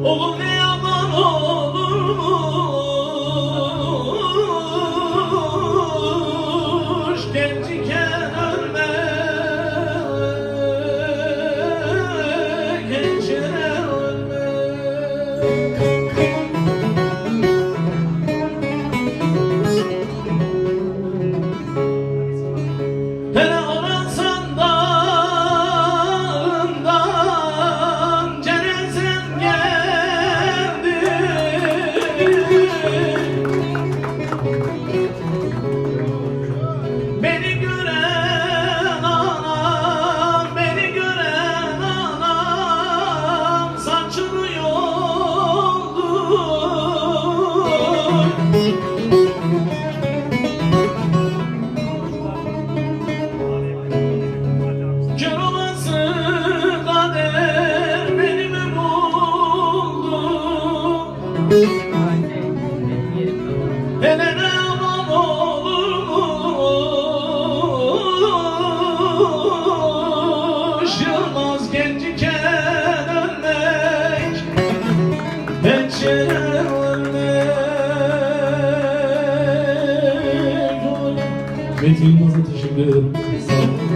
Oğlum ne yaman olurmuş gençken ölmek, gençken ölmek. Hele Orhan Sandal'ından cenazem geldi. Beni gören anam, beni gören anam saçılıyordu. Kör olası kader beni mi buldu? Hele ne aman olurmuş Yılmaz gençken ölmek, gençken ölmek. Metin Yılmaz'a teşekkür ederim. Sağ olun.